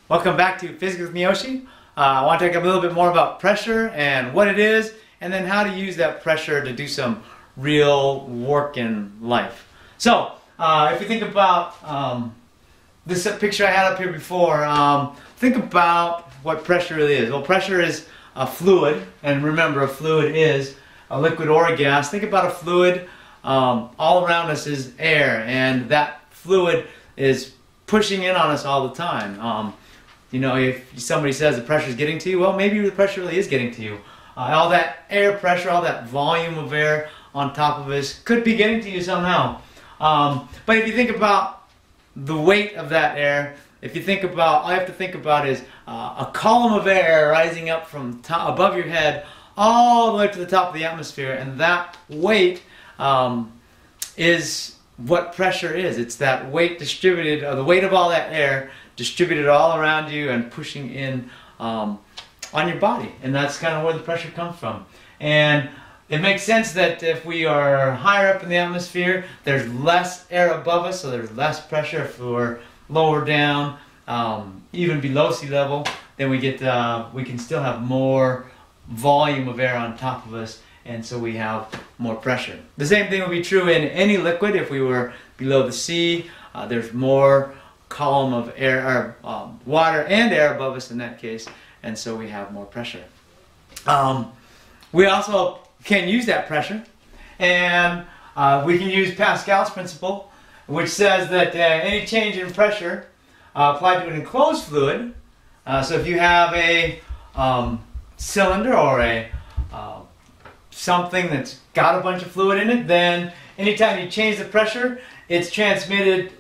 Welcome back to Physics with Miyoshi. I want to talk a little bit more about pressure and what it is, and then how to use that pressure to do some real work in life. So, if you think about this picture I had up here before, think about what pressure really is. Well, pressure is a fluid, and remember, a fluid is a liquid or a gas. Think about a fluid. All around us is air, and that fluid is pushing in on us all the time. You know, if somebody says the pressure is getting to you, well, maybe the pressure really is getting to you. All that air pressure, all that volume of air on top of us could be getting to you somehow. But if you think about the weight of that air, if you think about, all you have to think about is a column of air rising up from above your head all the way to the top of the atmosphere, and that weight is what pressure is. It's that weight distributed, or the weight of all that air distributed all around you and pushing in on your body, and that's kind of where the pressure comes from. And it makes sense that if we are higher up in the atmosphere, there's less air above us, so there's less pressure. If we're lower down, even below sea level, then we can still have more volume of air on top of us, and so we have more pressure. The same thing would be true in any liquid. If we were below the sea, there's more column of air, or water and air above us in that case, and so we have more pressure. We also can use that pressure, and we can use Pascal's principle, which says that any change in pressure applied to an enclosed fluid, so if you have a cylinder or a something that's got a bunch of fluid in it, then anytime you change the pressure, it's transmitted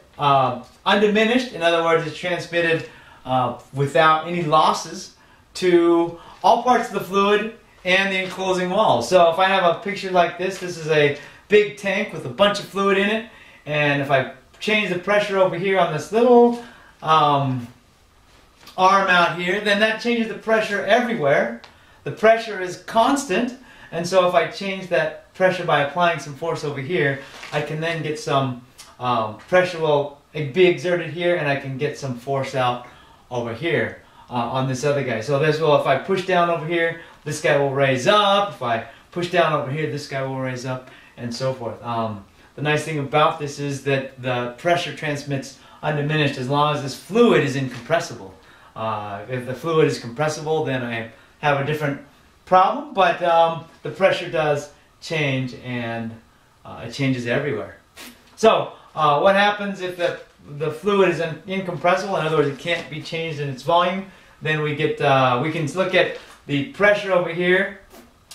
undiminished. In other words, it's transmitted without any losses to all parts of the fluid and the enclosing wall. So if I have a picture like this, this is a big tank with a bunch of fluid in it, and if I change the pressure over here on this little arm out here, then that changes the pressure everywhere. The pressure is constant, and so if I change that pressure by applying some force over here, I can then get some pressure will be exerted here, and I can get some force out over here on this other guy. So this will, if I push down over here, this guy will raise up. If I push down over here, this guy will raise up, and so forth. The nice thing about this is that the pressure transmits undiminished as long as this fluid is incompressible. If the fluid is compressible, then I have a different problem, but the pressure does change, and it changes everywhere. So what happens if the fluid is incompressible? In other words, it can't be changed in its volume. Then we get we can look at the pressure over here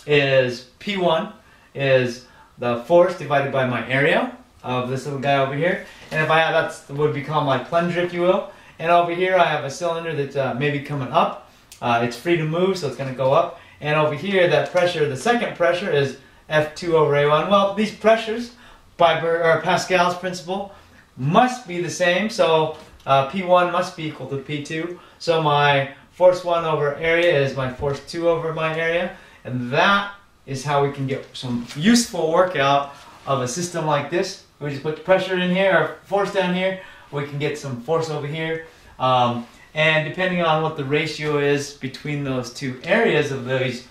is P1 is the force divided by my area of this little guy over here, and if I have, that would be called my plunger, if you will. And over here I have a cylinder that's maybe coming up. It's free to move, so it's going to go up. And over here, that pressure, the second pressure, is F2 over A1. Well, these pressures, by Pascal's principle, must be the same. So P1 must be equal to P2. So my force 1 over area is my force 2 over my area. And that is how we can get some useful work out of a system like this. We just put pressure in here, or force down here. We can get some force over here. And depending on what the ratio is between those two areas of these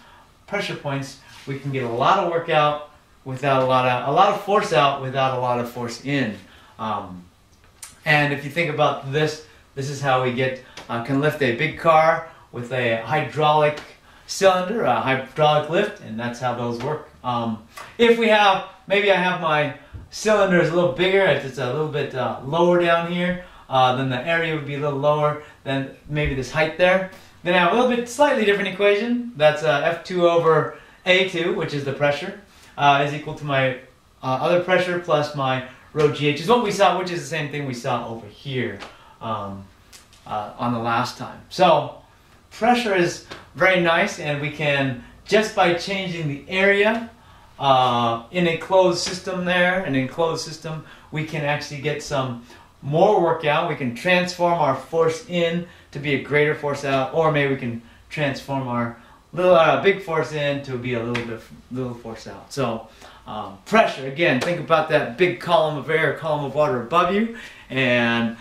pressure points, we can get a lot of work out without a lot of force out without a lot of force in. And if you think about this, this is how we can lift a big car with a hydraulic cylinder, a hydraulic lift, and that's how those work. If we have, maybe I have my cylinder is a little bigger, it's a little bit lower down here, then the area would be a little lower than maybe this height there. Then I have a little bit slightly different equation. That's F2 over A2, which is the pressure, is equal to my other pressure plus my rho GH, is what we saw, which is the same thing we saw over here on the last time. So pressure is very nice, and we can, just by changing the area in a closed system there, an enclosed system, we can actually get some more work out. We can transform our force in to be a greater force out, or maybe we can transform our big force in to be a little force out. So pressure, again, think about that big column of air, column of water above you, and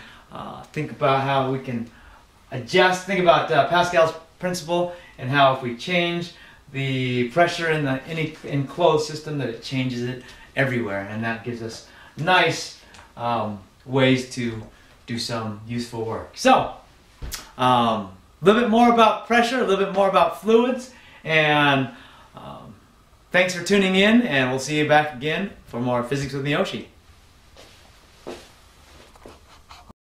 think about how we can adjust. Think about Pascal's principle and how if we change the pressure in the enclosed system, that it changes it everywhere, and that gives us nice ways to do some useful work. So, a little bit more about pressure, a little bit more about fluids, and thanks for tuning in, and we'll see you back again for more Physics with Miyoshi.